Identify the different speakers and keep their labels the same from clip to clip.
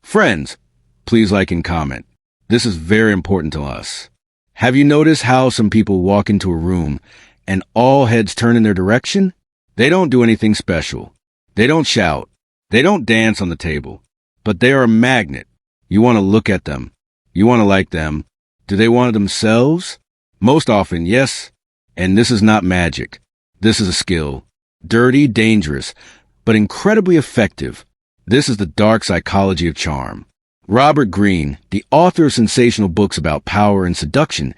Speaker 1: Friends, please like and comment. This is very important to us. Have you noticed how some people walk into a room and all heads turn in their direction? They don't do anything special. They don't shout. They don't dance on the table. But they are a magnet. You want to look at them. You want to like them. Do they want it themselves? Most often, yes. And this is not magic. This is a skill. Dirty, dangerous, but incredibly effective. This is the dark psychology of charm. Robert Greene, the author of sensational books about power and seduction,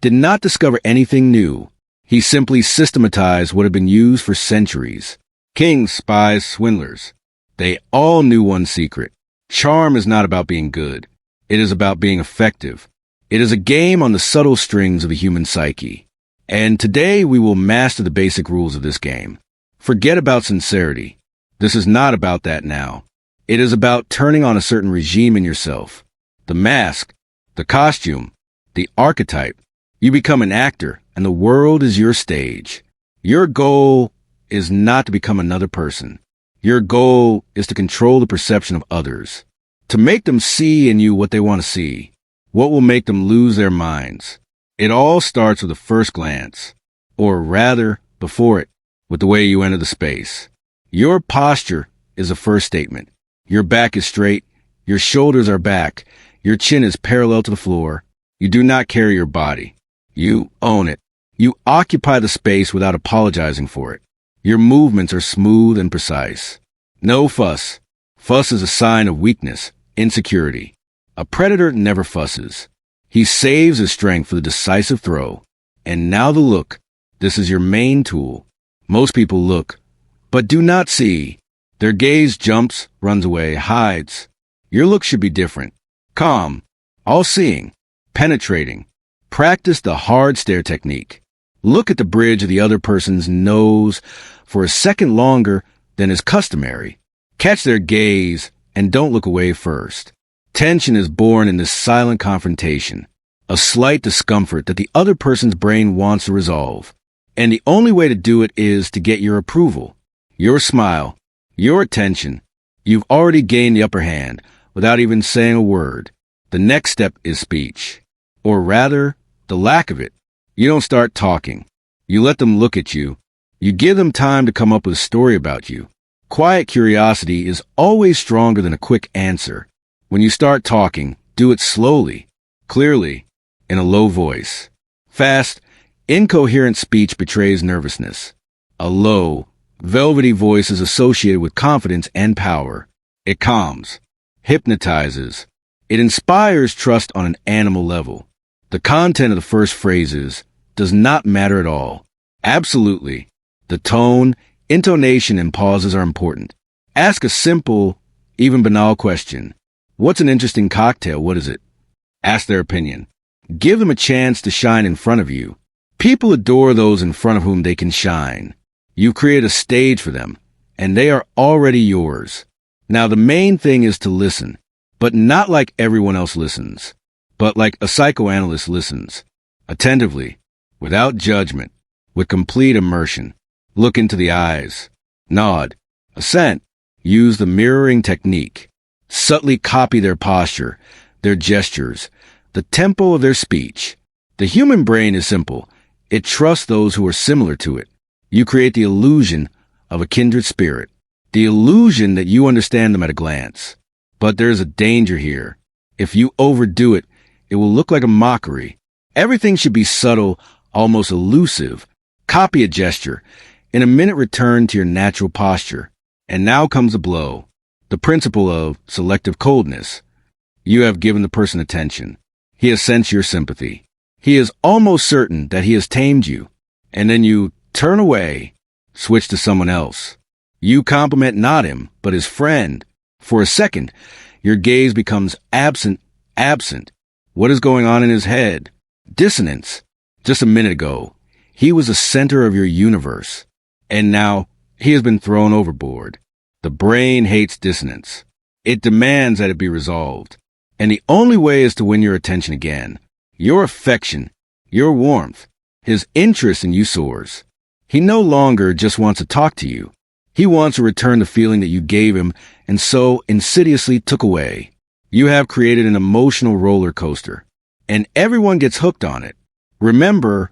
Speaker 1: did not discover anything new. He simply systematized what had been used for centuries. Kings, spies, swindlers. They all knew one secret. Charm is not about being good. It is about being effective. It is a game on the subtle strings of the human psyche. And today we will master the basic rules of this game. Forget about sincerity. This is not about that now. It is about turning on a certain regime in yourself. The mask, the costume, the archetype. You become an actor, and the world is your stage. Your goal is not to become another person. Your goal is to control the perception of others, to make them see in you what they want to see, what will make them lose their minds. It all starts with a first glance, or rather, before it, with the way you enter the space. Your posture is a first statement. Your back is straight, your shoulders are back, your chin is parallel to the floor. You do not carry your body. You own it. You occupy the space without apologizing for it. Your movements are smooth and precise. No fuss. Fuss is a sign of weakness, insecurity. A predator never fusses. He saves his strength for the decisive throw. And now the look. This is your main tool. Most people look, but do not see. Their gaze jumps, runs away, hides. Your look should be different. Calm, all-seeing, penetrating. Practice the hard stare technique. Look at the bridge of the other person's nose for a second longer than is customary. Catch their gaze and don't look away first. Tension is born in this silent confrontation, a slight discomfort that the other person's brain wants to resolve. And the only way to do it is to get your approval, your smile, your attention. You've already gained the upper hand without even saying a word. The next step is speech, or rather, the lack of it. You don't start talking. You let them look at you. You give them time to come up with a story about you. Quiet curiosity is always stronger than a quick answer. When you start talking, do it slowly, clearly, in a low voice. Fast, incoherent speech betrays nervousness. A low, velvety voice is associated with confidence and power. It calms, hypnotizes. It inspires trust on an animal level. The content of the first phrases does not matter at all. Absolutely. The tone, intonation, and pauses are important. Ask a simple, even banal question. What's an interesting cocktail? What is it? Ask their opinion. Give them a chance to shine in front of you. People adore those in front of whom they can shine. You create a stage for them, and they are already yours. Now the main thing is to listen, but not like everyone else listens, but like a psychoanalyst listens. Attentively, without judgment, with complete immersion. Look into the eyes. Nod. Assent. Use the mirroring technique. Subtly copy their posture, their gestures, the tempo of their speech. The human brain is simple. It trusts those who are similar to it. You create the illusion of a kindred spirit, the illusion that you understand them at a glance. But there is a danger here. If you overdo it, it will look like a mockery. Everything should be subtle, almost elusive. Copy a gesture. In a minute, return to your natural posture. And now comes a blow. The principle of selective coldness. You have given the person attention. He has sensed your sympathy. He is almost certain that he has tamed you. And then you turn away, switch to someone else. You compliment not him, but his friend. For a second, your gaze becomes absent. What is going on in his head? Dissonance. Just a minute ago, he was the center of your universe. And now, he has been thrown overboard. The brain hates dissonance. It demands that it be resolved. And the only way is to win your attention again. Your affection, your warmth, his interest in you soars. He no longer just wants to talk to you. He wants to return the feeling that you gave him and so insidiously took away. You have created an emotional roller coaster, and everyone gets hooked on it. Remember,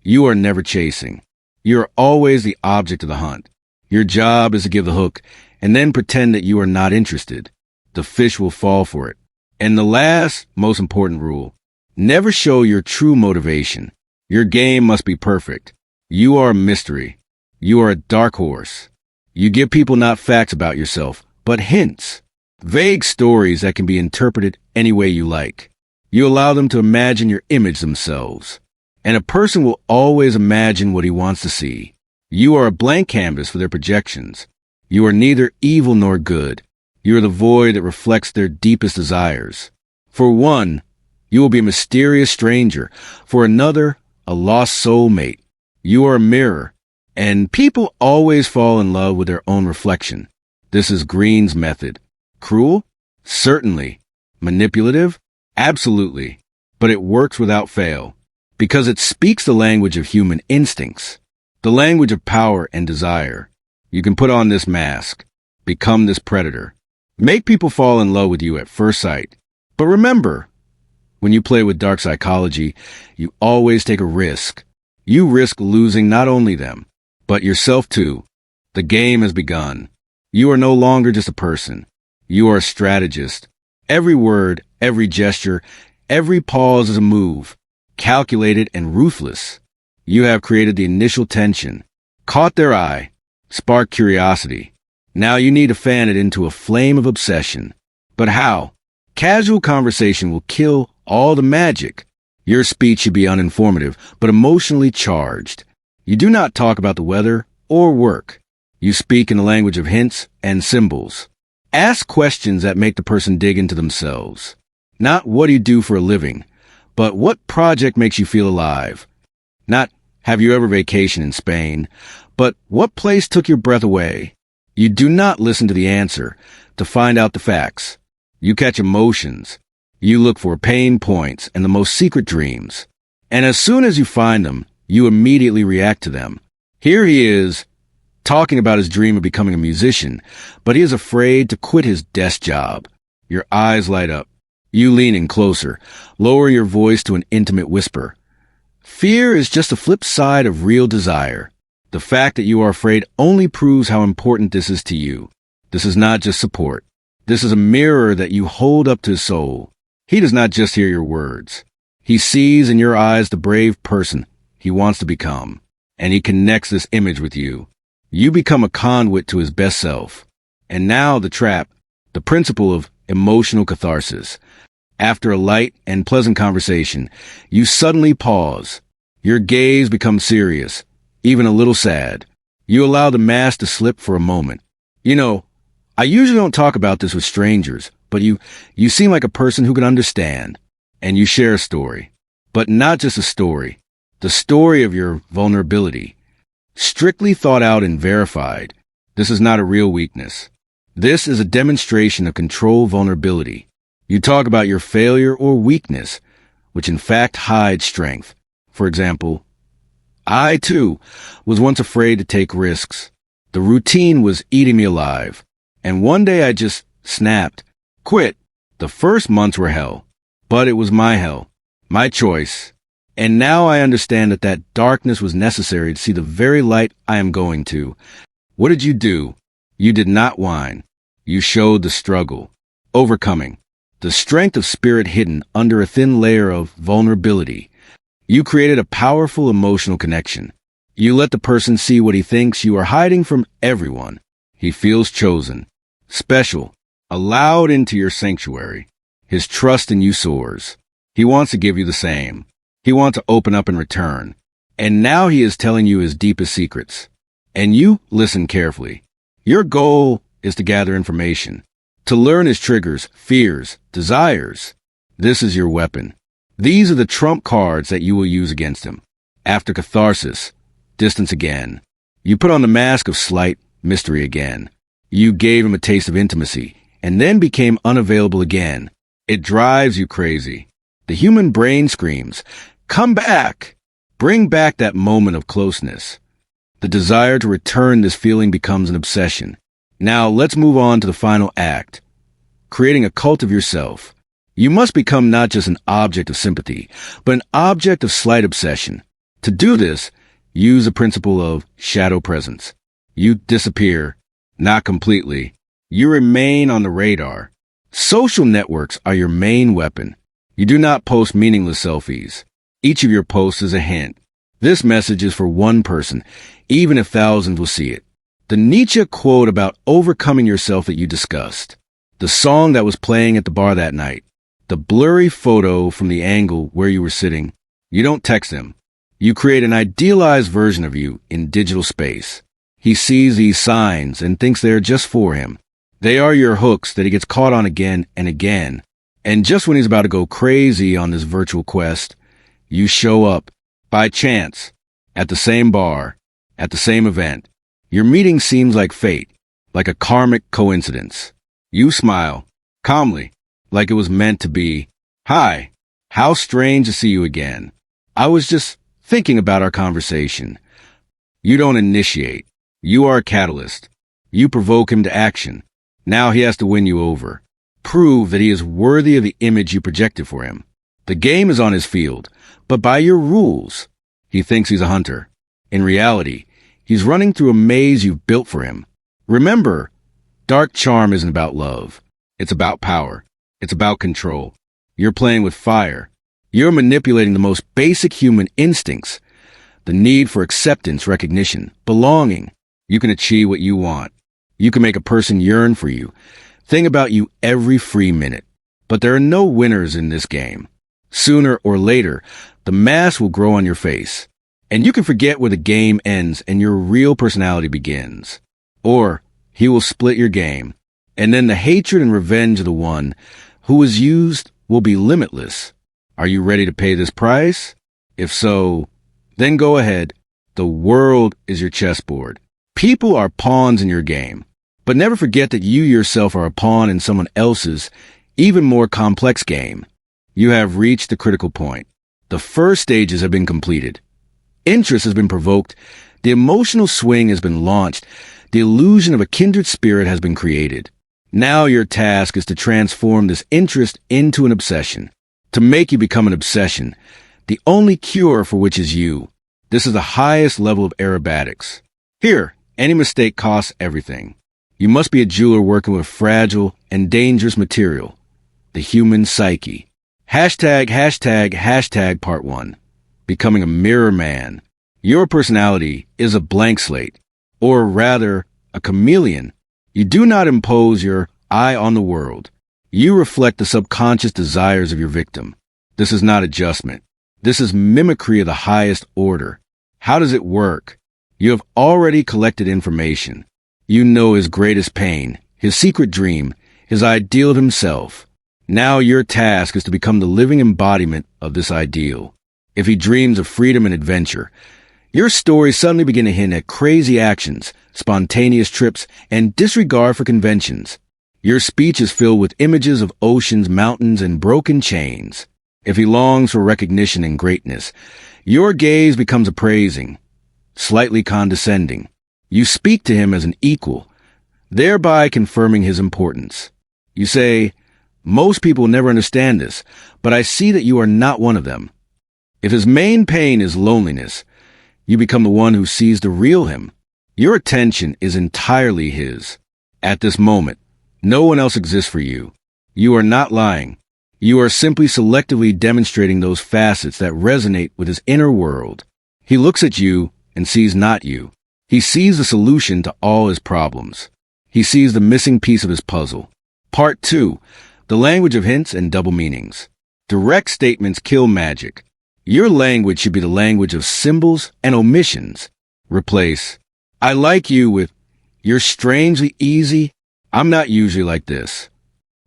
Speaker 1: you are never chasing. You are always the object of the hunt. Your job is to give the hook and then pretend that you are not interested. The fish will fall for it. And the last, most important rule, never show your true motivation. Your game must be perfect. You are a mystery. You are a dark horse. You give people not facts about yourself, but hints. Vague stories that can be interpreted any way you like. You allow them to imagine your image themselves. And a person will always imagine what he wants to see. You are a blank canvas for their projections. You are neither evil nor good. You are the void that reflects their deepest desires. For one, you will be a mysterious stranger. For another, a lost soulmate. You are a mirror. And people always fall in love with their own reflection. This is Greene's method. Cruel? Certainly. Manipulative? Absolutely. But it works without fail. Because it speaks the language of human instincts. The language of power and desire. You can put on this mask. Become this predator. Make people fall in love with you at first sight. But remember, when you play with dark psychology, you always take a risk. You risk losing not only them, but yourself too. The game has begun. You are no longer just a person. You are a strategist. Every word, every gesture, every pause is a move, calculated and ruthless. You have created the initial tension, caught their eye, sparked curiosity. Now you need to fan it into a flame of obsession. But how? Casual conversation will kill all the magic. Your speech should be uninformative, but emotionally charged. You do not talk about the weather or work. You speak in the language of hints and symbols. Ask questions that make the person dig into themselves. Not what do you do for a living, but what project makes you feel alive. Not have you ever vacationed in Spain, but what place took your breath away. You do not listen to the answer to find out the facts. You catch emotions. You look for pain points and the most secret dreams. And as soon as you find them, you immediately react to them. Here he is, talking about his dream of becoming a musician, but he is afraid to quit his desk job. Your eyes light up. You lean in closer, lower your voice to an intimate whisper. Fear is just the flip side of real desire. The fact that you are afraid only proves how important this is to you. This is not just support. This is a mirror that you hold up to his soul. He does not just hear your words. He sees in your eyes the brave person he wants to become, and he connects this image with you. You become a conduit to his best self. And now the trap, the principle of emotional catharsis. After a light and pleasant conversation, you suddenly pause. Your gaze becomes serious, even a little sad. You allow the mask to slip for a moment. You know, I usually don't talk about this with strangers, but you seem like a person who can understand. And you share a story. But not just a story. The story of your vulnerability. Strictly thought out and verified. This is not a real weakness. This is a demonstration of controlled vulnerability. You talk about your failure or weakness, which in fact hides strength. For example, I, too, was once afraid to take risks. The routine was eating me alive. And one day I just snapped. Quit. The first months were hell. But it was my hell. My choice. And now I understand that that darkness was necessary to see the very light I am going to. What did you do? You did not whine. You showed the struggle. Overcoming. The strength of spirit hidden under a thin layer of vulnerability. You created a powerful emotional connection. You let the person see what he thinks you are hiding from everyone. He feels chosen, special, allowed into your sanctuary. His trust in you soars. He wants to give you the same. He wants to open up in return. And now he is telling you his deepest secrets. And you listen carefully. Your goal is to gather information, to learn his triggers, fears, desires. This is your weapon. These are the trump cards that you will use against him. After catharsis, distance again. You put on the mask of slight mystery again. You gave him a taste of intimacy, and then became unavailable again. It drives you crazy. The human brain screams, "Come back!" Bring back that moment of closeness. The desire to return this feeling becomes an obsession. Now let's move on to the final act. creating a cult of yourself. You must become not just an object of sympathy, but an object of slight obsession. To do this, use the principle of shadow presence. You disappear, not completely. You remain on the radar. Social networks are your main weapon. You do not post meaningless selfies. Each of your posts is a hint. This message is for one person, even if thousands will see it. The Nietzsche quote about overcoming yourself that you discussed. The song that was playing at the bar that night. The blurry photo from the angle where you were sitting. You don't text him. You create an idealized version of you in digital space. He sees these signs and thinks they are just for him. They are your hooks that he gets caught on again and again. And just when he's about to go crazy on this virtual quest, you show up, by chance, at the same bar, at the same event. Your meeting seems like fate, like a karmic coincidence. You smile, calmly, like it was meant to be. Hi, how strange to see you again. I was just thinking about our conversation. You don't initiate. You are a catalyst. You provoke him to action. Now he has to win you over. Prove that he is worthy of the image you projected for him. The game is on his field, but by your rules. He thinks he's a hunter. In reality, he's running through a maze you've built for him. Remember, dark charm isn't about love. It's about power. It's about control. You're playing with fire. You're manipulating the most basic human instincts. The need for acceptance, recognition, belonging. You can achieve what you want. You can make a person yearn for you. Think about you every free minute. But there are no winners in this game. Sooner or later, the mask will grow on your face. And you can forget where the game ends and your real personality begins. Or he will split your game. And then the hatred and revenge of the one who was used will be limitless. Are you ready to pay this price? If so, then go ahead. The world is your chessboard. People are pawns in your game, but never forget that you yourself are a pawn in someone else's, even more complex game. You have reached the critical point. The first stages have been completed. Interest has been provoked. The emotional swing has been launched. The illusion of a kindred spirit has been created. Now your task is to transform this interest into an obsession, to make you become an obsession, the only cure for which is you. This is the highest level of aerobatics. Here, any mistake costs everything. You must be a jeweler working with fragile and dangerous material. The human psyche. Hashtag part 1. Becoming a mirror man. Your personality is a blank slate, or rather, a chameleon. You do not impose your eye on the world. You reflect the subconscious desires of your victim. This is not adjustment. This is mimicry of the highest order. How does it work? You have already collected information. You know his greatest pain, his secret dream, his ideal of himself. Now your task is to become the living embodiment of this ideal. If he dreams of freedom and adventure, your stories suddenly begin to hint at crazy actions, spontaneous trips, and disregard for conventions. Your speech is filled with images of oceans, mountains, and broken chains. If he longs for recognition and greatness, your gaze becomes appraising, slightly condescending. You speak to him as an equal, thereby confirming his importance. You say, "Most people never understand this, but I see that you are not one of them." If his main pain is loneliness, you become the one who sees the real him. Your attention is entirely his. At this moment, no one else exists for you. You are not lying. You are simply selectively demonstrating those facets that resonate with his inner world. He looks at you and sees not you. He sees the solution to all his problems. He sees the missing piece of his puzzle. Part 2. The language of hints and double meanings. Direct statements kill magic. Your language should be the language of symbols and omissions. Replace, "I like you" with, "You're strangely easy. I'm not usually like this."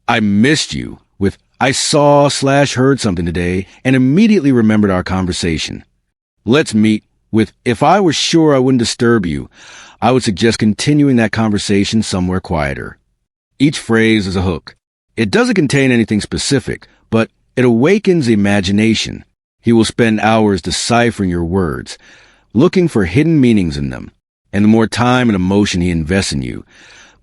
Speaker 1: "I missed you" with, "I saw/heard something today and immediately remembered our conversation." "Let's meet" with, "If I were sure I wouldn't disturb you, I would suggest continuing that conversation somewhere quieter." Each phrase is a hook. It doesn't contain anything specific, but it awakens the imagination. He will spend hours deciphering your words, looking for hidden meanings in them. And the more time and emotion he invests in you,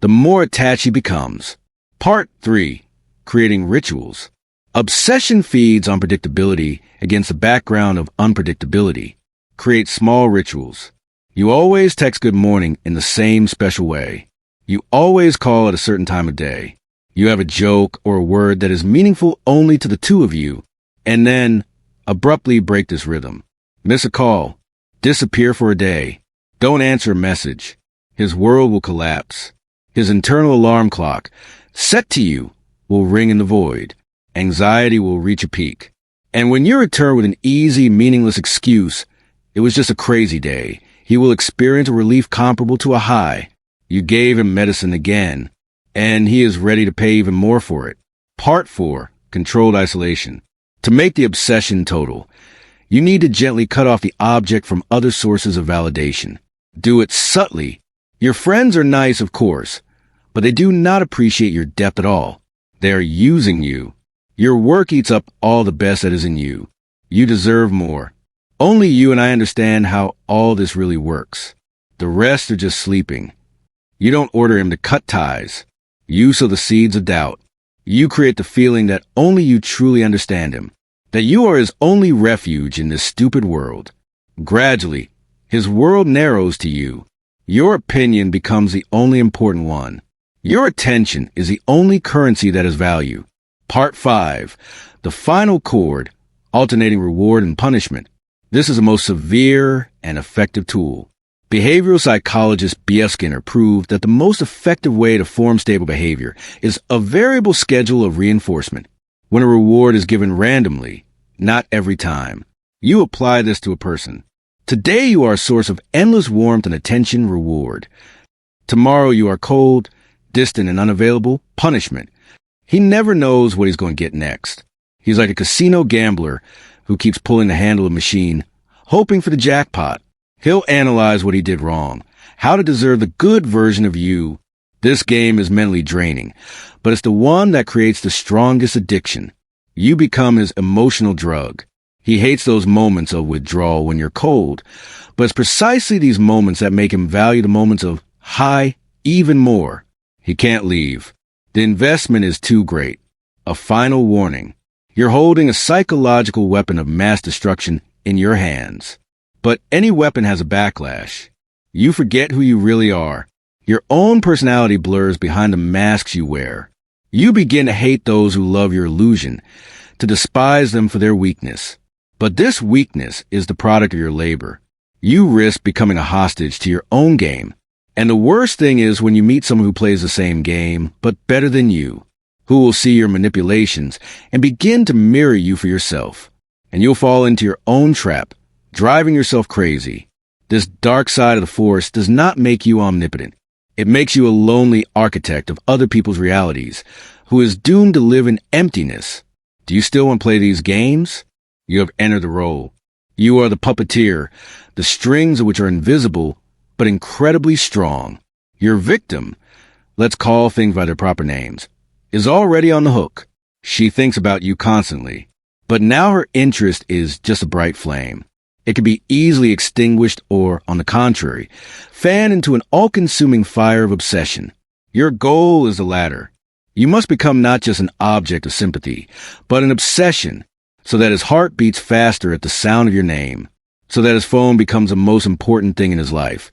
Speaker 1: the more attached he becomes. Part 3. creating rituals. Obsession feeds on predictability against a background of unpredictability. Create small rituals. You always text good morning in the same special way. You always call at a certain time of day. You have a joke or a word that is meaningful only to the two of you, and then abruptly break this rhythm. Miss a call. Disappear for a day. Don't answer a message. His world will collapse. His internal alarm clock, set to you, will ring in the void. Anxiety will reach a peak. And when you return with an easy, meaningless excuse, it was just a crazy day, he will experience a relief comparable to a high. You gave him medicine again, and he is ready to pay even more for it. Part 4. Controlled isolation. To make the obsession total, you need to gently cut off the object from other sources of validation. Do it subtly. Your friends are nice, of course, but they do not appreciate your depth at all. They are using you. Your work eats up all the best that is in you. You deserve more. Only you and I understand how all this really works. The rest are just sleeping. You don't order him to cut ties. You sow the seeds of doubt. You create the feeling that only you truly understand him, that you are his only refuge in this stupid world. Gradually, his world narrows to you. Your opinion becomes the only important one. Your attention is the only currency that has value. Part 5. The final chord, alternating reward and punishment. This is the most severe and effective tool. Behavioral psychologist B.F. Skinner proved that the most effective way to form stable behavior is a variable schedule of reinforcement. When a reward is given randomly, not every time, you apply this to a person. Today you are a source of endless warmth and attention, reward. Tomorrow you are cold, distant, and unavailable, punishment. He never knows what he's going to get next. He's like a casino gambler who keeps pulling the handle of a machine, hoping for the jackpot. He'll analyze what he did wrong, how to deserve the good version of you. This game is mentally draining, but it's the one that creates the strongest addiction. You become his emotional drug. He hates those moments of withdrawal when you're cold, but it's precisely these moments that make him value the moments of high even more. He can't leave. The investment is too great. A final warning. You're holding a psychological weapon of mass destruction in your hands. But any weapon has a backlash. You forget who you really are. Your own personality blurs behind the masks you wear. You begin to hate those who love your illusion, to despise them for their weakness. But this weakness is the product of your labor. You risk becoming a hostage to your own game. And the worst thing is when you meet someone who plays the same game, but better than you, who will see your manipulations and begin to mirror you for yourself. And you'll fall into your own trap, driving yourself crazy. This dark side of the force does not make you omnipotent. It makes you a lonely architect of other people's realities, who is doomed to live in emptiness. Do you still want to play these games? You have entered the role. You are the puppeteer, the strings of which are invisible, but incredibly strong. Your victim, let's call things by their proper names, is already on the hook. She thinks about you constantly, but now her interest is just a bright flame. It can be easily extinguished or, on the contrary, fanned into an all-consuming fire of obsession. Your goal is the latter. You must become not just an object of sympathy, but an obsession, so that his heart beats faster at the sound of your name, so that his phone becomes the most important thing in his life,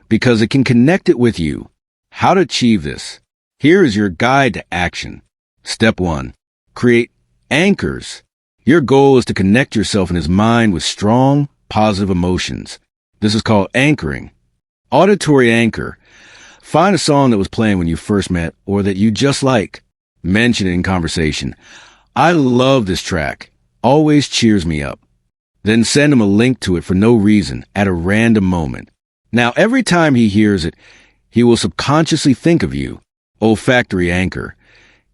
Speaker 1: because it can connect it with you. How to achieve this? Here is your guide to action. Step 1. Create anchors. Your goal is to connect yourself in his mind with strong, positive emotions. This is called anchoring. Auditory anchor. Find a song that was playing when you first met or that you just like. Mention it in conversation. I love this track. Always cheers me up. Then send him a link to it for no reason at a random moment. Now, every time he hears it, he will subconsciously think of you. Olfactory anchor.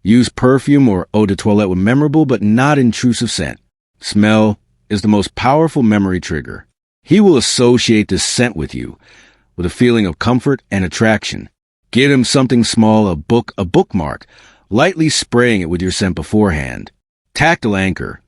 Speaker 1: Use perfume or eau de toilette with memorable but not intrusive scent. Smell is the most powerful memory trigger. He will associate this scent with you, with a feeling of comfort and attraction. Give him something small, a bookmark, lightly spraying it with your scent beforehand. Tactile anchor.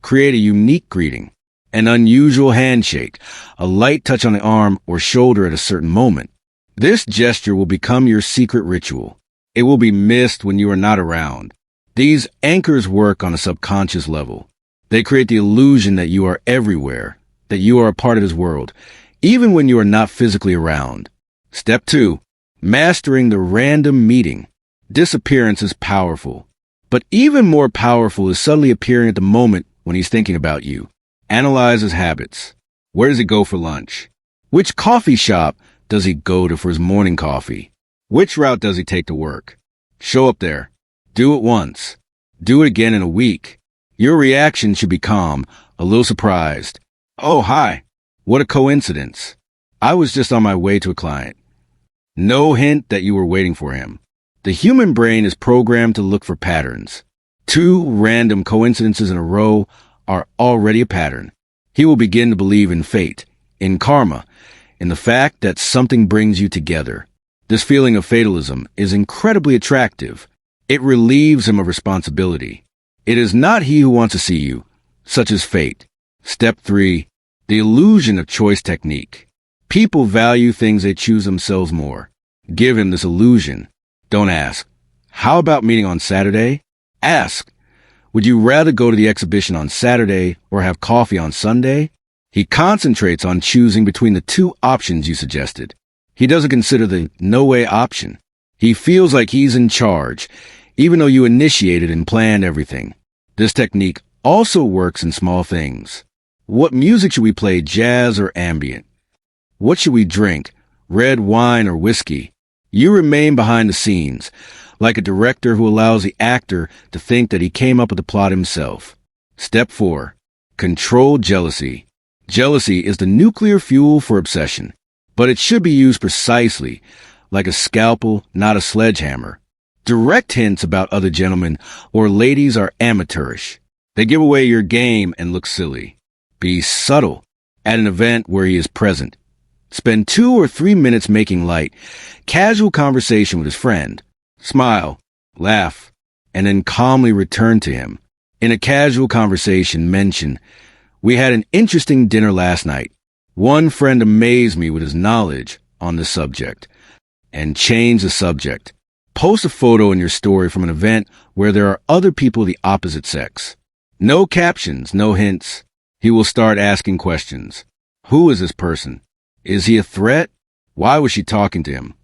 Speaker 1: Create a unique greeting. An unusual handshake, a light touch on the arm or shoulder at a certain moment. This gesture will become your secret ritual. It will be missed when you are not around. These anchors work on a subconscious level. They create the illusion that you are everywhere, that you are a part of his world, even when you are not physically around. Step 2. Mastering the random meeting. Disappearance is powerful, but even more powerful is suddenly appearing at the moment when he's thinking about you. Analyze his habits. Where does he go for lunch? Which coffee shop does he go to for his morning coffee? Which route does he take to work? Show up there. Do it once. Do it again in a week. Your reaction should be calm, a little surprised. Oh, hi. What a coincidence. I was just on my way to a client. No hint that you were waiting for him. The human brain is programmed to look for patterns. 2 random coincidences in a row are already a pattern. He will begin to believe in fate, in karma, in the fact that something brings you together. This feeling of fatalism is incredibly attractive. It relieves him of responsibility. It is not he who wants to see you, such as fate. Step 3. The illusion of choice technique. People value things they choose themselves more. Give him this illusion. Don't ask, how about meeting on Saturday? Ask, would you rather go to the exhibition on Saturday or have coffee on Sunday? He concentrates on choosing between the 2 options you suggested. He doesn't consider the no way option. He feels like he's in charge, even though you initiated and planned everything. This technique also works in small things. What music should we play, jazz or ambient? What should we drink, red wine or whiskey? You remain behind the scenes, like a director who allows the actor to think that he came up with the plot himself. Step 4. Control jealousy. Jealousy is the nuclear fuel for obsession, but it should be used precisely, like a scalpel, not a sledgehammer. Direct hints about other gentlemen or ladies are amateurish. They give away your game and look silly. Be subtle at an event where he is present. Spend 2 or 3 minutes making light, casual conversation with his friend. Smile, laugh, and then calmly return to him. In a casual conversation, mention, we had an interesting dinner last night. One friend amazed me with his knowledge on the subject. And change the subject. Post a photo in your story from an event where there are other people of the opposite sex. No captions, no hints. He will start asking questions. Who is this person? Is he a threat? Why was she talking to him?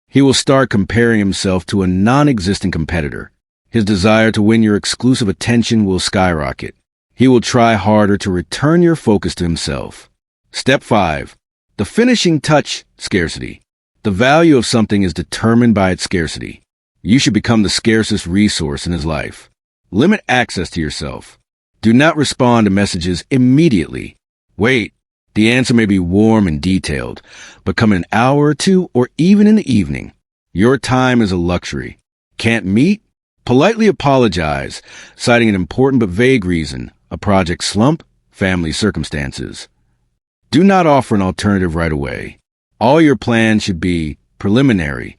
Speaker 1: He will start comparing himself to a non-existent competitor. His desire to win your exclusive attention will skyrocket. He will try harder to return your focus to himself. Step 5. The finishing touch, scarcity. The value of something is determined by its scarcity. You should become the scarcest resource in his life. Limit access to yourself. Do not respond to messages immediately. Wait. The answer may be warm and detailed, but come an hour or 2 or even in the evening. Your time is a luxury. Can't meet? Politely apologize, citing an important but vague reason, a project slump, family circumstances. Do not offer an alternative right away. All your plans should be preliminary.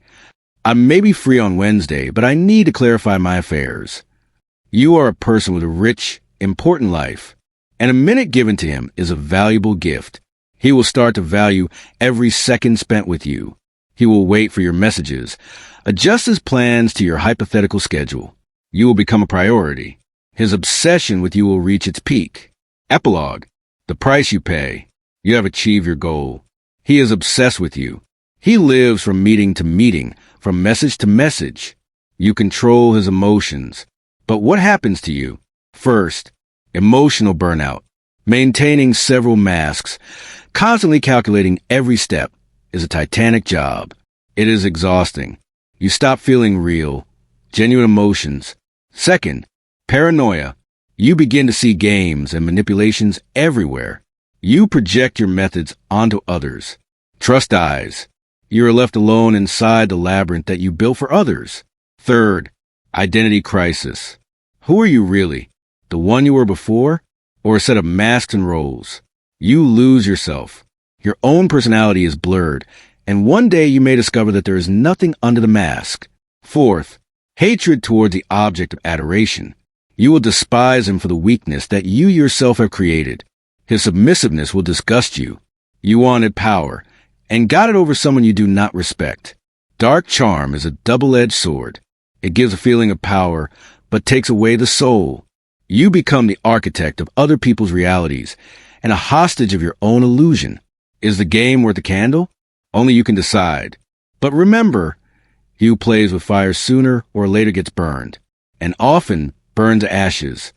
Speaker 1: I may be free on Wednesday, but I need to clarify my affairs. You are a person with a rich, important life, and a minute given to him is a valuable gift. He will start to value every second spent with you. He will wait for your messages, adjust his plans to your hypothetical schedule. You will become a priority. His obsession with you will reach its peak. Epilogue. The price you pay. You have achieved your goal. He is obsessed with you. He lives from meeting to meeting, from message to message. You control his emotions. But what happens to you? First, emotional burnout. Maintaining several masks, constantly calculating every step, is a titanic job. It is exhausting. You stop feeling real, genuine emotions. Second, paranoia. You begin to see games and manipulations everywhere. You project your methods onto others. Trust dies. You are left alone inside the labyrinth that you built for others. Third, identity crisis. Who are you really? The one you were before? Or a set of masks and roles? You lose yourself. Your own personality is blurred, and one day you may discover that there is nothing under the mask. Fourth, hatred toward the object of adoration. You will despise him for the weakness that you yourself have created. His submissiveness will disgust you. You wanted power, and got it over someone you do not respect. Dark charm is a double-edged sword. It gives a feeling of power, but takes away the soul. You become the architect of other people's realities and a hostage of your own illusion. Is the game worth the candle? Only you can decide. But remember, he who plays with fire sooner or later gets burned, and often burns to ashes.